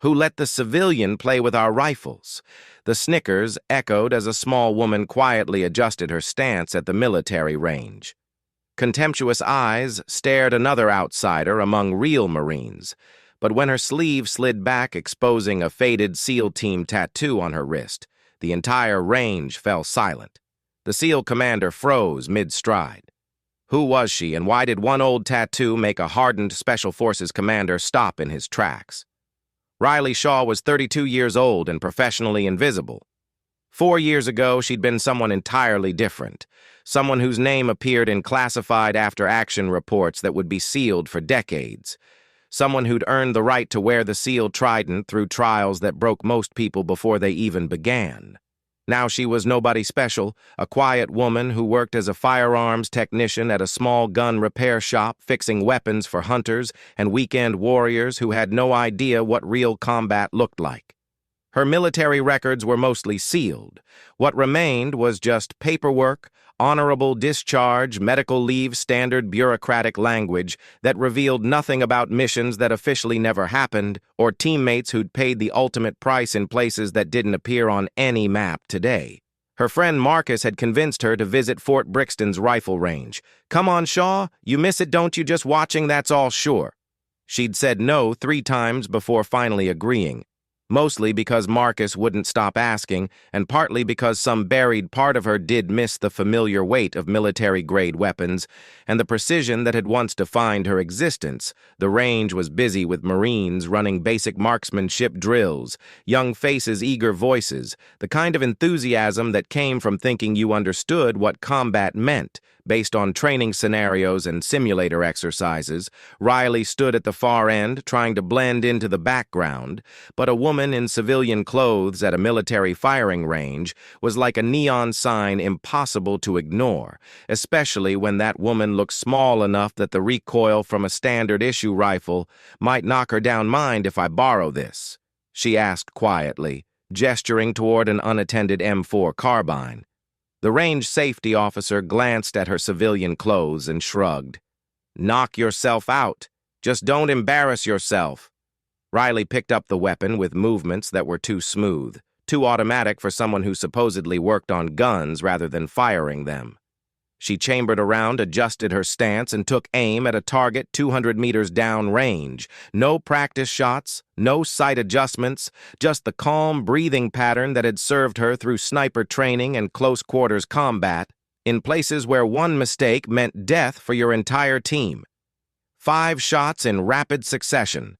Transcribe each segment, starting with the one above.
Who let the civilian play with our rifles? The snickers echoed as a small woman quietly adjusted her stance at the military range. Contemptuous eyes stared another outsider among real Marines, but when her sleeve slid back exposing a faded SEAL Team tattoo on her wrist, the entire range fell silent. The SEAL commander froze mid-stride. Who was she, and why did one old tattoo make a hardened Special Forces commander stop in his tracks? Riley Shaw was 32 years old and professionally invisible. 4 years ago, she'd been someone entirely different, someone whose name appeared in classified after-action reports that would be sealed for decades, someone who'd earned the right to wear the SEAL trident through trials that broke most people before they even began. Now she was nobody special, a quiet woman who worked as a firearms technician at a small gun repair shop fixing weapons for hunters and weekend warriors who had no idea what real combat looked like. Her military records were mostly sealed. What remained was just paperwork, honorable discharge, medical leave, standard bureaucratic language that revealed nothing about missions that officially never happened or teammates who'd paid the ultimate price in places that didn't appear on any map today. Her friend Marcus had convinced her to visit Fort Brixton's rifle range. "Come on, Shaw, you miss it, don't you? Just watching, that's all sure." She'd said no 3 times before finally agreeing. Mostly because Marcus wouldn't stop asking, and partly because some buried part of her did miss the familiar weight of military-grade weapons and the precision that had once defined her existence. The range was busy with Marines running basic marksmanship drills, young faces, eager voices, the kind of enthusiasm that came from thinking you understood what combat meant. Based on training scenarios and simulator exercises, Riley stood at the far end, trying to blend into the background, but a woman in civilian clothes at a military firing range was like a neon sign impossible to ignore, especially when that woman looked small enough that the recoil from a standard-issue rifle might knock her down. "Mind if I borrow this?" she asked quietly, gesturing toward an unattended M4 carbine. The range safety officer glanced at her civilian clothes and shrugged. "Knock yourself out. Just don't embarrass yourself." Riley picked up the weapon with movements that were too smooth, too automatic for someone who supposedly worked on guns rather than firing them. She chambered around, adjusted her stance, and took aim at a target 200 meters downrange. No practice shots, no sight adjustments, just the calm breathing pattern that had served her through sniper training and close-quarters combat, in places where one mistake meant death for your entire team. 5 shots in rapid succession.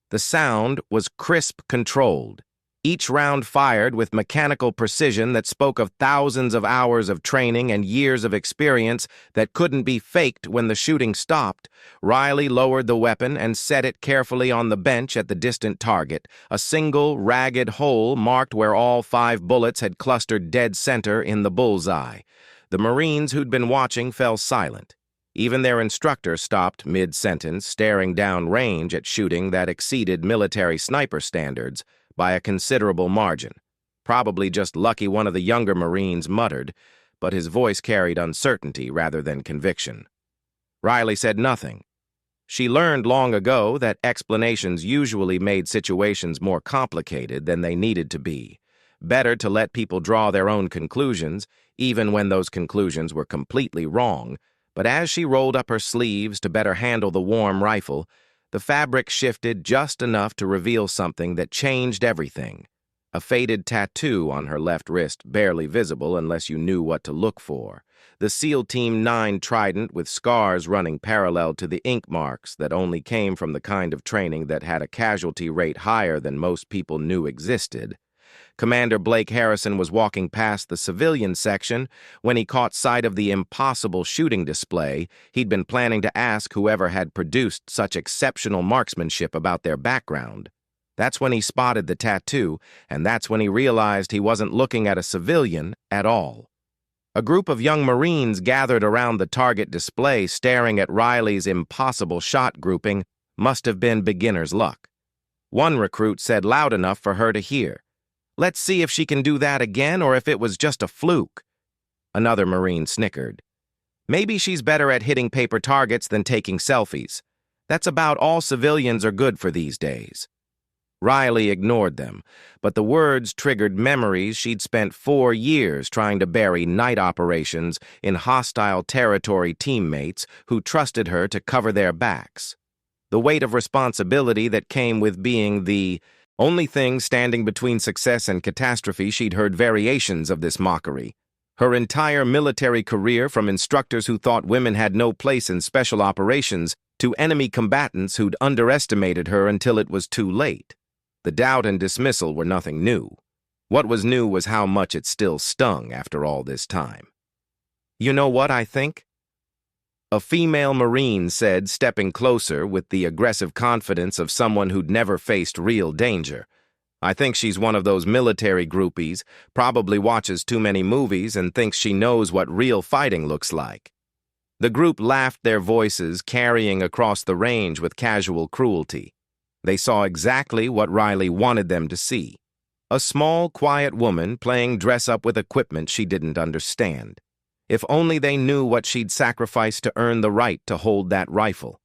The sound was crisp, controlled. Each round fired with mechanical precision that spoke of thousands of hours of training and years of experience that couldn't be faked when the shooting stopped. Riley lowered the weapon and set it carefully on the bench at the distant target, a single, ragged hole marked where all 5 bullets had clustered dead center in the bullseye. The Marines who'd been watching fell silent. Even their instructor stopped mid-sentence, staring downrange at shooting that exceeded military sniper standards by a considerable margin. Probably just lucky, one of the younger Marines muttered, but his voice carried uncertainty rather than conviction. Riley said nothing. She learned long ago that explanations usually made situations more complicated than they needed to be. Better to let people draw their own conclusions, even when those conclusions were completely wrong. But as she rolled up her sleeves to better handle the warm rifle, the fabric shifted just enough to reveal something that changed everything. A faded tattoo on her left wrist, barely visible unless you knew what to look for. The SEAL Team 9 trident with scars running parallel to the ink marks that only came from the kind of training that had a casualty rate higher than most people knew existed. Commander Blake Harrison was walking past the civilian section when he caught sight of the impossible shooting display. He'd been planning to ask whoever had produced such exceptional marksmanship about their background. That's when he spotted the tattoo, and that's when he realized he wasn't looking at a civilian at all. A group of young Marines gathered around the target display, staring at Riley's impossible shot grouping. Must have been beginner's luck. One recruit said loud enough for her to hear, "Let's see if she can do that again or if it was just a fluke." Another Marine snickered. "Maybe she's better at hitting paper targets than taking selfies. That's about all civilians are good for these days." Riley ignored them, but the words triggered memories she'd spent 4 years trying to bury night operations in hostile territory teammates who trusted her to cover their backs. The weight of responsibility that came with being the only thing standing between success and catastrophe. She'd heard variations of this mockery. Her entire military career, from instructors who thought women had no place in special operations to enemy combatants who'd underestimated her until it was too late. The doubt and dismissal were nothing new. What was new was how much it still stung after all this time. "You know what I think?" a female Marine said, stepping closer with the aggressive confidence of someone who'd never faced real danger. "I think she's one of those military groupies, probably watches too many movies and thinks she knows what real fighting looks like." The group laughed, their voices carrying across the range with casual cruelty. They saw exactly what Riley wanted them to see. A small, quiet woman playing dress-up with equipment she didn't understand. If only they knew what she'd sacrificed to earn the right to hold that rifle.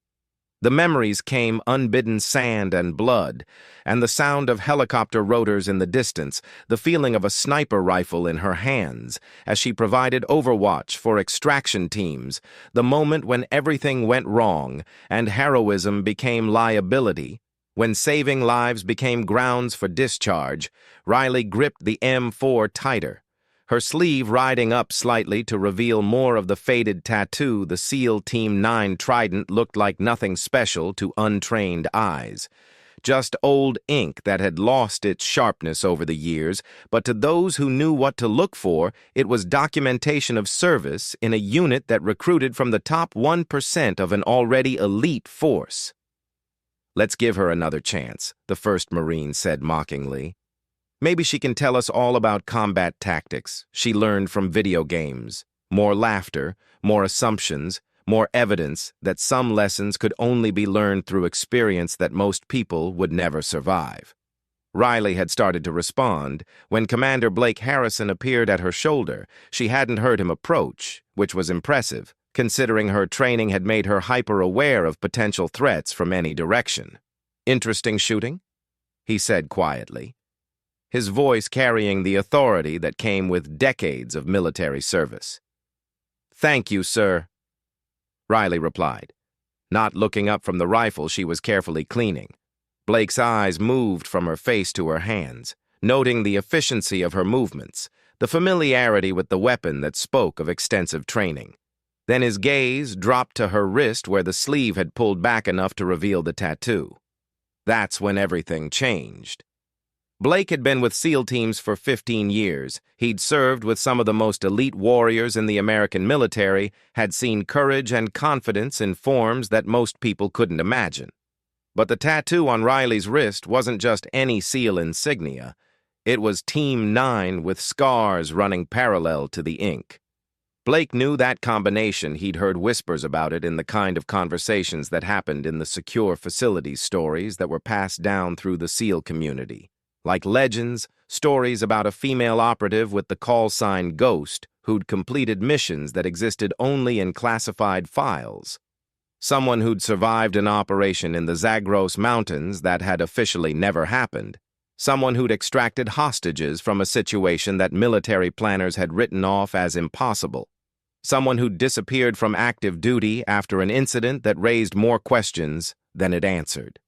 The memories came unbidden sand and blood, and the sound of helicopter rotors in the distance, the feeling of a sniper rifle in her hands as she provided overwatch for extraction teams, the moment when everything went wrong and heroism became liability. When saving lives became grounds for discharge, Riley gripped the M4 tighter, her sleeve riding up slightly to reveal more of the faded tattoo. The SEAL Team 9 trident looked like nothing special to untrained eyes. Just old ink that had lost its sharpness over the years, but to those who knew what to look for, it was documentation of service in a unit that recruited from the top 1% of an already elite force. "Let's give her another chance," the first Marine said mockingly. "Maybe she can tell us all about combat tactics she learned from video games. More laughter, more assumptions, more evidence that some lessons could only be learned through experience that most people would never survive." Riley had started to respond when Commander Blake Harrison appeared at her shoulder. She hadn't heard him approach, which was impressive, considering her training had made her hyper-aware of potential threats from any direction. "Interesting shooting?" he said quietly, his voice carrying the authority that came with decades of military service. "Thank you, sir," Riley replied, not looking up from the rifle she was carefully cleaning. Blake's eyes moved from her face to her hands, noting the efficiency of her movements, the familiarity with the weapon that spoke of extensive training. Then his gaze dropped to her wrist where the sleeve had pulled back enough to reveal the tattoo. That's when everything changed. Blake had been with SEAL teams for 15 years. He'd served with some of the most elite warriors in the American military, had seen courage and confidence in forms that most people couldn't imagine. But the tattoo on Riley's wrist wasn't just any SEAL insignia. It was Team 9 with scars running parallel to the ink. Blake knew that combination. He'd heard whispers about it in the kind of conversations that happened in the secure facilities stories that were passed down through the SEAL community. Like legends, stories about a female operative with the call sign Ghost who'd completed missions that existed only in classified files. Someone who'd survived an operation in the Zagros Mountains that had officially never happened. Someone who'd extracted hostages from a situation that military planners had written off as impossible. Someone who'd disappeared from active duty after an incident that raised more questions than it answered.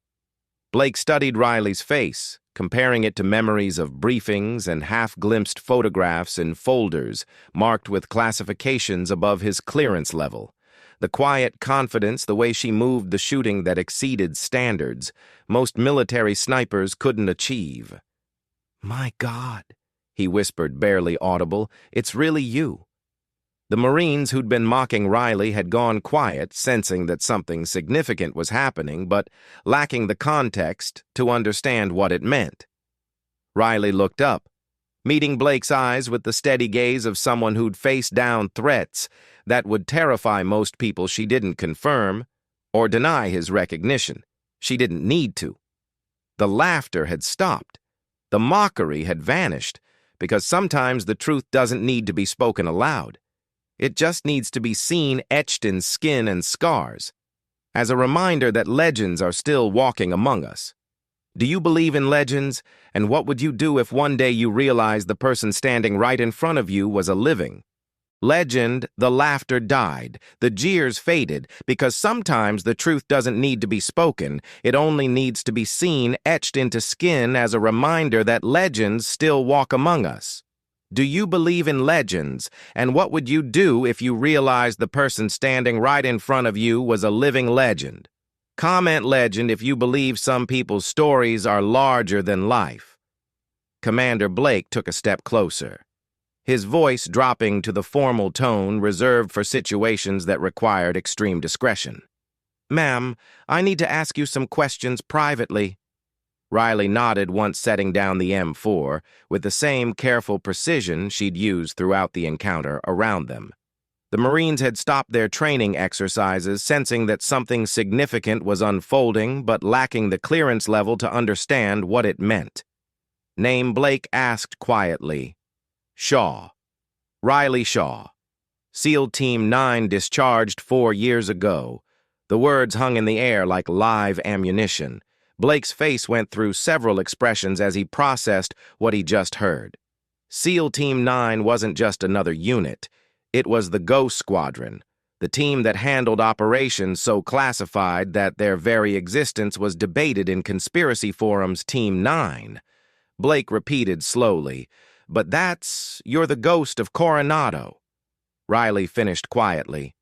Blake studied Riley's face, comparing it to memories of briefings and half-glimpsed photographs in folders marked with classifications above his clearance level. The quiet confidence, the way she moved the shooting that exceeded standards most military snipers couldn't achieve. "My God," he whispered, barely audible, "it's really you." The Marines who'd been mocking Riley had gone quiet, sensing that something significant was happening, but lacking the context to understand what it meant. Riley looked up, meeting Blake's eyes with the steady gaze of someone who'd faced down threats that would terrify most people. She didn't confirm or deny his recognition. She didn't need to. The laughter had stopped. The mockery had vanished, because sometimes the truth doesn't need to be spoken aloud. It just needs to be seen etched in skin and scars, as a reminder that legends are still walking among us. Do you believe in legends? And what would you do if one day you realized the person standing right in front of you was a living legend? The laughter died, the jeers faded, because sometimes the truth doesn't need to be spoken, it only needs to be seen, etched into skin as a reminder that legends still walk among us. Do you believe in legends? And what would you do if you realized the person standing right in front of you was a living legend? Comment legend if you believe some people's stories are larger than life. Commander Blake took a step closer, his voice dropping to the formal tone reserved for situations that required extreme discretion. "Ma'am, I need to ask you some questions privately." Riley nodded once setting down the M4 with the same careful precision she'd used throughout the encounter around them. The Marines had stopped their training exercises, sensing that something significant was unfolding but lacking the clearance level to understand what it meant. Name Blake asked quietly. "Shaw. Riley Shaw. SEAL Team 9 discharged 4 years ago." The words hung in the air like live ammunition. Blake's face went through several expressions as he processed what he just heard. SEAL Team 9 wasn't just another unit. It was the Ghost Squadron, the team that handled operations so classified that their very existence was debated in conspiracy forums. Team 9. Blake repeated slowly, "But you're the ghost of Coronado." Riley finished quietly.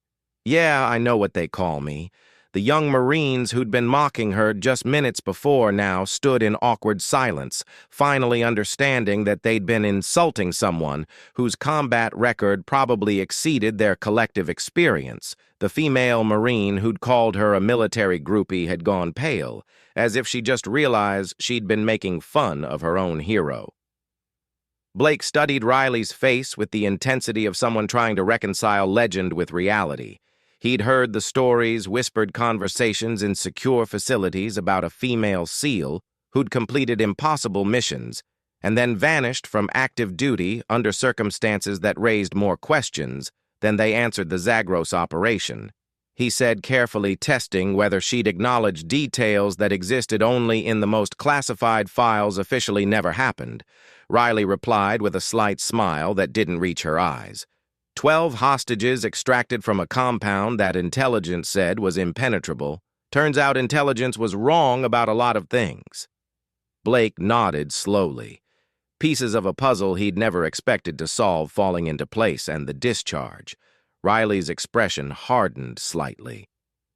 "Yeah, I know what they call me." The young Marines who'd been mocking her just minutes before now stood in awkward silence, finally understanding that they'd been insulting someone whose combat record probably exceeded their collective experience. The female Marine who'd called her a military groupie had gone pale, as if she just realized she'd been making fun of her own hero. Blake studied Riley's face with the intensity of someone trying to reconcile legend with reality. He'd heard the stories, whispered conversations in secure facilities about a female SEAL who'd completed impossible missions and then vanished from active duty under circumstances that raised more questions than they answered the Zagros operation. He said, carefully testing whether she'd acknowledged details that existed only in the most classified files officially never happened. Riley replied with a slight smile that didn't reach her eyes. 12 hostages extracted from a compound that intelligence said was impenetrable. Turns out intelligence was wrong about a lot of things. Blake nodded slowly. Pieces of a puzzle he'd never expected to solve falling into place, and the discharge. Riley's expression hardened slightly.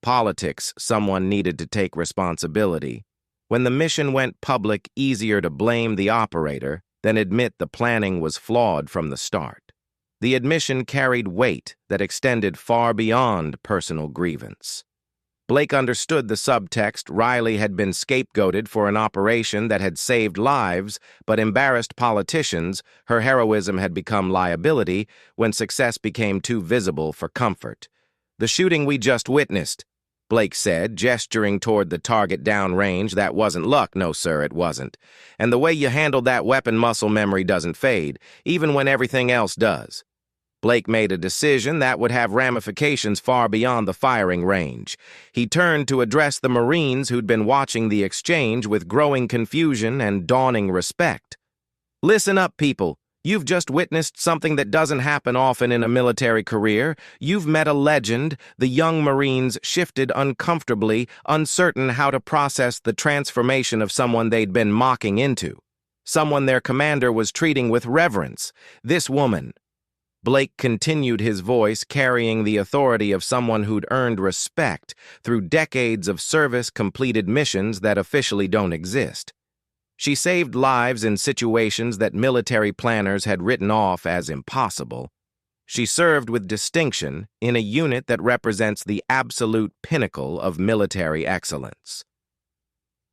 Politics, someone needed to take responsibility. When the mission went public, easier to blame the operator than admit the planning was flawed from the start. The admission carried weight that extended far beyond personal grievance. Blake understood the subtext. Riley had been scapegoated for an operation that had saved lives but embarrassed politicians. Her heroism had become liability when success became too visible for comfort. "The shooting we just witnessed," Blake said, gesturing toward the target downrange. "That wasn't luck, no sir, it wasn't. And the way you handled that weapon, muscle memory doesn't fade, even when everything else does." Blake made a decision that would have ramifications far beyond the firing range. He turned to address the Marines who'd been watching the exchange with growing confusion and dawning respect. "Listen up, people. You've just witnessed something that doesn't happen often in a military career. You've met a legend." The young Marines shifted uncomfortably, uncertain how to process the transformation of someone they'd been mocking into. Someone their commander was treating with reverence. This woman. Blake continued, his voice carrying the authority of someone who'd earned respect through decades of service-completed missions that officially don't exist. She saved lives in situations that military planners had written off as impossible. She served with distinction in a unit that represents the absolute pinnacle of military excellence.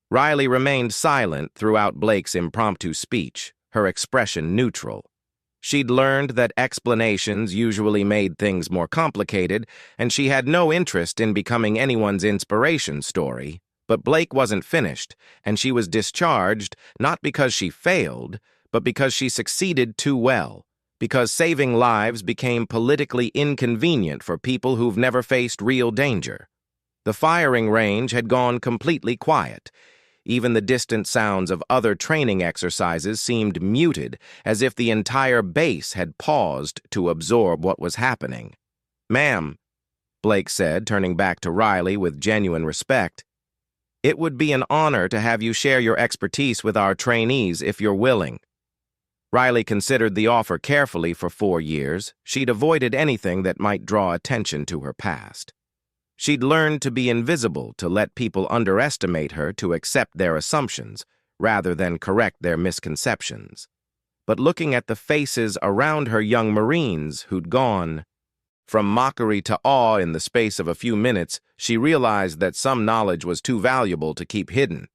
Riley remained silent throughout Blake's impromptu speech, her expression neutral. She'd learned that explanations usually made things more complicated, and she had no interest in becoming anyone's inspiration story. But Blake wasn't finished, and she was discharged not because she failed, but because she succeeded too well, because saving lives became politically inconvenient for people who've never faced real danger. The firing range had gone completely quiet. Even the distant sounds of other training exercises seemed muted, as if the entire base had paused to absorb what was happening. "Ma'am," Blake said, turning back to Riley with genuine respect, "it would be an honor to have you share your expertise with our trainees if you're willing." Riley considered the offer carefully for 4 years. She'd avoided anything that might draw attention to her past. She'd learned to be invisible, to let people underestimate her, to accept their assumptions, rather than correct their misconceptions. But looking at the faces around her young Marines who'd gone from mockery to awe in the space of a few minutes, she realized that some knowledge was too valuable to keep hidden.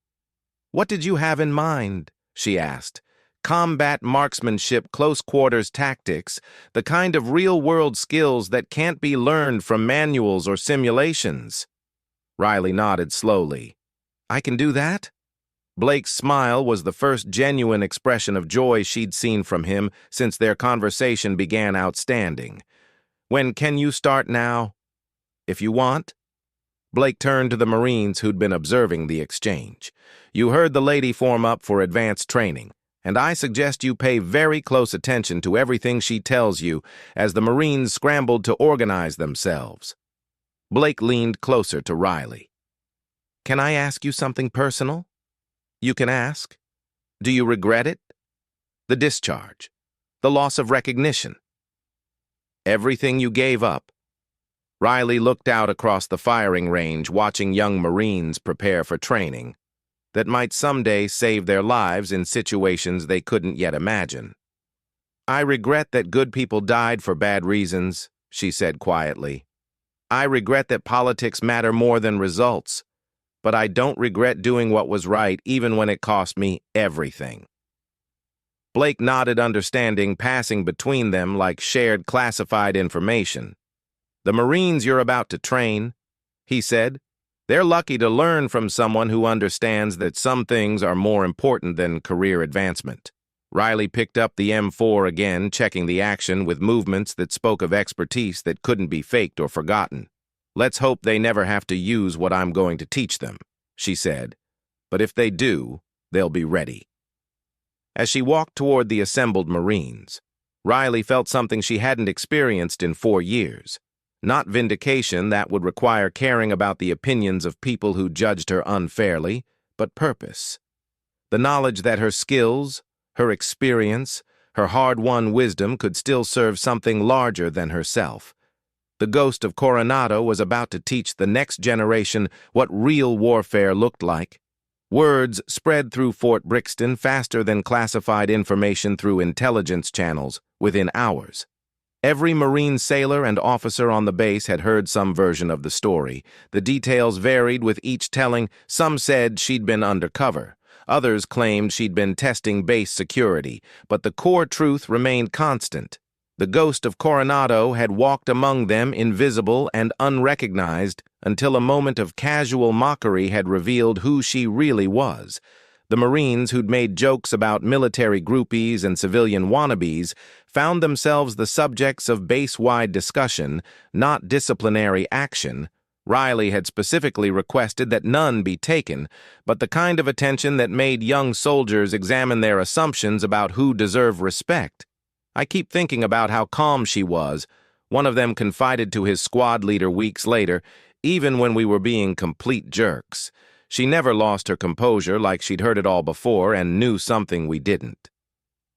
"What did you have in mind?" she asked. "Combat marksmanship, close-quarters tactics, the kind of real-world skills that can't be learned from manuals or simulations." Riley nodded slowly. "I can do that?" Blake's smile was the first genuine expression of joy she'd seen from him since their conversation began outstanding. "When can you start now?" "If you want." Blake turned to the Marines who'd been observing the exchange. "You heard the lady form up for advanced training, and I suggest you pay very close attention to everything she tells you as the Marines scrambled to organize themselves." Blake leaned closer to Riley. "Can I ask you something personal?" "You can ask." "Do you regret it?" "The discharge. The loss of recognition." "Everything you gave up." Riley looked out across the firing range, watching young Marines prepare for training that might someday save their lives in situations they couldn't yet imagine. "I regret that good people died for bad reasons," she said quietly. "I regret that politics matter more than results, but I don't regret doing what was right even when it cost me everything." Blake nodded, understanding, passing between them like shared classified information. "The Marines you're about to train," he said, "they're lucky to learn from someone who understands that some things are more important than career advancement." Riley picked up the M4 again, checking the action with movements that spoke of expertise that couldn't be faked or forgotten. "Let's hope they never have to use what I'm going to teach them," she said. "But if they do, they'll be ready." As she walked toward the assembled Marines, Riley felt something she hadn't experienced in 4 years. Not vindication that would require caring about the opinions of people who judged her unfairly, but purpose. The knowledge that her skills, her experience, her hard-won wisdom could still serve something larger than herself. The ghost of Coronado was about to teach the next generation what real warfare looked like. Words spread through Fort Brixton faster than classified information through intelligence channels within hours. Every Marine sailor and officer on the base had heard some version of the story. The details varied, with each telling. Some said she'd been undercover. Others claimed she'd been testing base security, but the core truth remained constant. The ghost of Coronado had walked among them, invisible and unrecognized, until a moment of casual mockery had revealed who she really was. The Marines who'd made jokes about military groupies and civilian wannabes found themselves the subjects of base-wide discussion, not disciplinary action. Riley had specifically requested that none be taken, but the kind of attention that made young soldiers examine their assumptions about who deserved respect. "I keep thinking about how calm she was," one of them confided to his squad leader weeks later, "even when we were being complete jerks. She never lost her composure, like she'd heard it all before and knew something we didn't."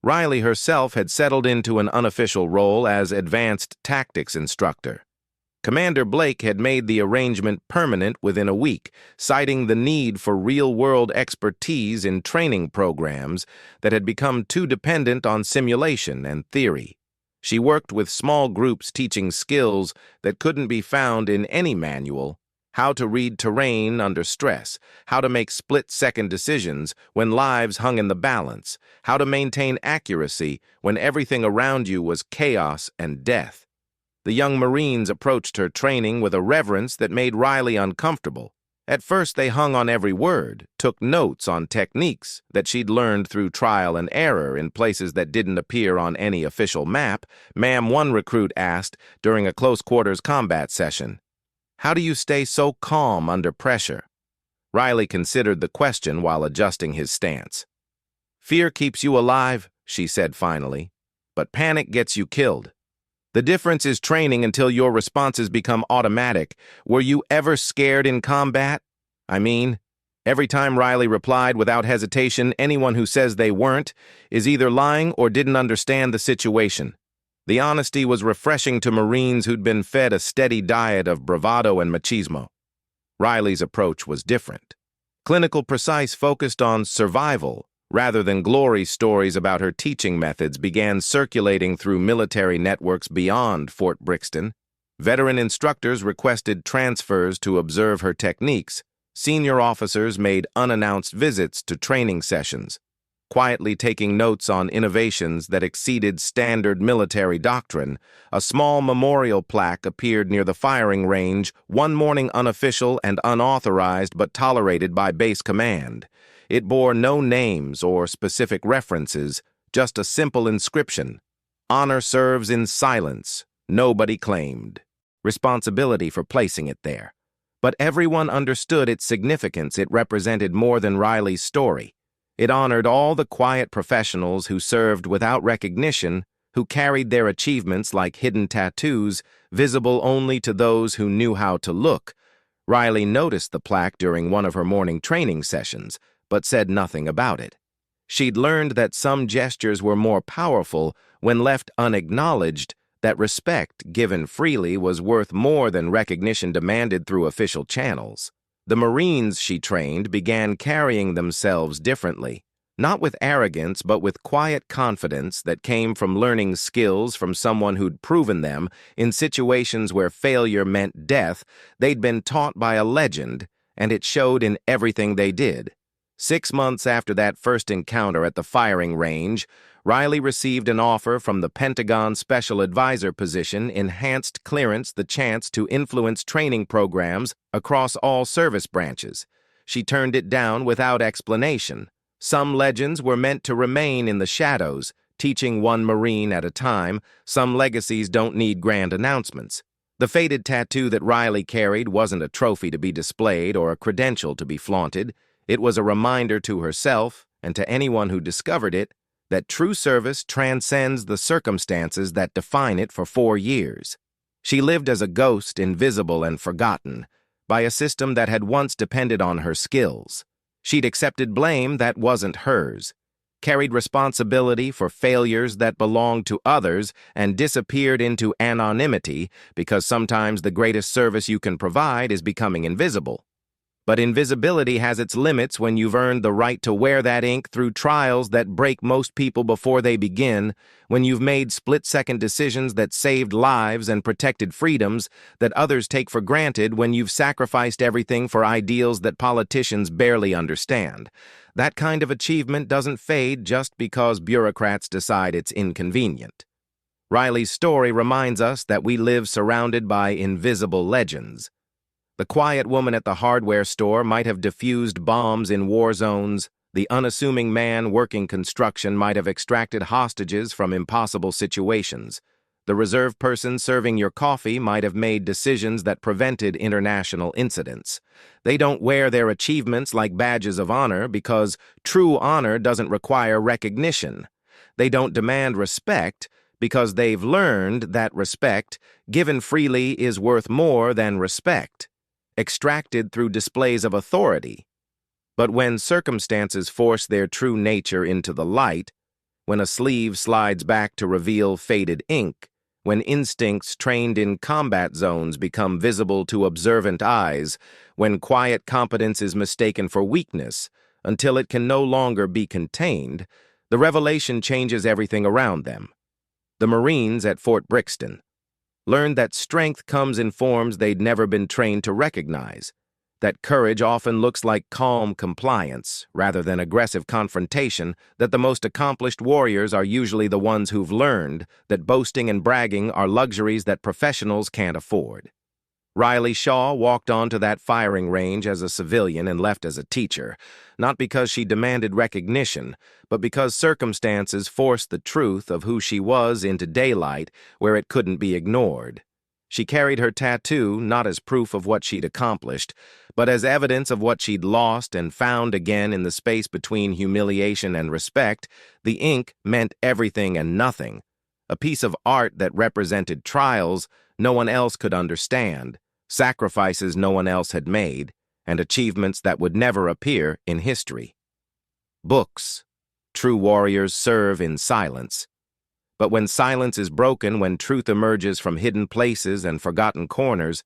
Riley herself had settled into an unofficial role as advanced tactics instructor. Commander Blake had made the arrangement permanent within a week, citing the need for real-world expertise in training programs that had become too dependent on simulation and theory. She worked with small groups teaching skills that couldn't be found in any manual: how to read terrain under stress, how to make split-second decisions when lives hung in the balance, how to maintain accuracy when everything around you was chaos and death. The young Marines approached her training with a reverence that made Riley uncomfortable. At first, they hung on every word, took notes on techniques that she'd learned through trial and error in places that didn't appear on any official map. "Ma'am," one recruit asked during a close-quarters combat session, "how do you stay so calm under pressure?" Riley considered the question while adjusting his stance. "Fear keeps you alive," she said finally, "but panic gets you killed. The difference is training until your responses become automatic. Were you ever scared in combat?" "I mean," every time Riley replied without hesitation, anyone who says they weren't is either lying or didn't understand the situation. The honesty was refreshing to Marines who'd been fed a steady diet of bravado and machismo. Riley's approach was different. Clinical Precise focused on survival, rather than glory. Stories about her teaching methods began circulating through military networks beyond Fort Brixton. Veteran instructors requested transfers to observe her techniques. Senior officers made unannounced visits to training sessions, quietly taking notes on innovations that exceeded standard military doctrine. A small memorial plaque appeared near the firing range one morning, unofficial and unauthorized but tolerated by base command. It bore no names or specific references, just a simple inscription: "Honor serves in silence." Nobody claimed responsibility for placing it there. But everyone understood its significance. It represented more than Riley's story. It honored all the quiet professionals who served without recognition, who carried their achievements like hidden tattoos, visible only to those who knew how to look. Riley noticed the plaque during one of her morning training sessions, but said nothing about it. She'd learned that some gestures were more powerful when left unacknowledged, that respect given freely was worth more than recognition demanded through official channels. The Marines she trained began carrying themselves differently, not with arrogance but with quiet confidence that came from learning skills from someone who'd proven them. In situations where failure meant death, they'd been taught by a legend, and it showed in everything they did. 6 months after that first encounter at the firing range, Riley received an offer from the Pentagon Special Advisor position, enhanced clearance, the chance to influence training programs across all service branches. She turned it down without explanation. Some legends were meant to remain in the shadows, teaching one Marine at a time. Some legacies don't need grand announcements. The faded tattoo that Riley carried wasn't a trophy to be displayed or a credential to be flaunted. It was a reminder to herself, and to anyone who discovered it, that true service transcends the circumstances that define it. For 4 years, she lived as a ghost, invisible and forgotten, by a system that had once depended on her skills. She'd accepted blame that wasn't hers, carried responsibility for failures that belonged to others, and disappeared into anonymity because sometimes the greatest service you can provide is becoming invisible. But invisibility has its limits when you've earned the right to wear that ink through trials that break most people before they begin, when you've made split-second decisions that saved lives and protected freedoms that others take for granted, when you've sacrificed everything for ideals that politicians barely understand. That kind of achievement doesn't fade just because bureaucrats decide it's inconvenient. Riley's story reminds us that we live surrounded by invisible legends. The quiet woman at the hardware store might have defused bombs in war zones. The unassuming man working construction might have extracted hostages from impossible situations. The reserve person serving your coffee might have made decisions that prevented international incidents. They don't wear their achievements like badges of honor because true honor doesn't require recognition. They don't demand respect because they've learned that respect, given freely, is worth more than respect extracted through displays of authority. But when circumstances force their true nature into the light, when a sleeve slides back to reveal faded ink, when instincts trained in combat zones become visible to observant eyes, when quiet competence is mistaken for weakness until it can no longer be contained, the revelation changes everything around them. The Marines at Fort Brixton learned that strength comes in forms they'd never been trained to recognize, that courage often looks like calm compliance rather than aggressive confrontation, that the most accomplished warriors are usually the ones who've learned that boasting and bragging are luxuries that professionals can't afford. Riley Shaw walked onto that firing range as a civilian and left as a teacher, not because she demanded recognition, but because circumstances forced the truth of who she was into daylight where it couldn't be ignored. She carried her tattoo not as proof of what she'd accomplished, but as evidence of what she'd lost and found again in the space between humiliation and respect. The ink meant everything and nothing, a piece of art that represented trials no one else could understand, sacrifices no one else had made, and achievements that would never appear in history. Books. True warriors serve in silence. But when silence is broken, when truth emerges from hidden places and forgotten corners,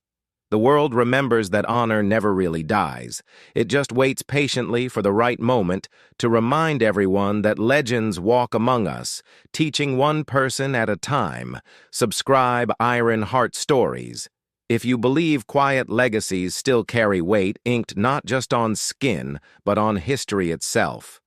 the world remembers that honor never really dies. It just waits patiently for the right moment to remind everyone that legends walk among us, teaching one person at a time. Subscribe Iron Heart Stories. If you believe quiet legacies still carry weight, inked not just on skin, but on history itself.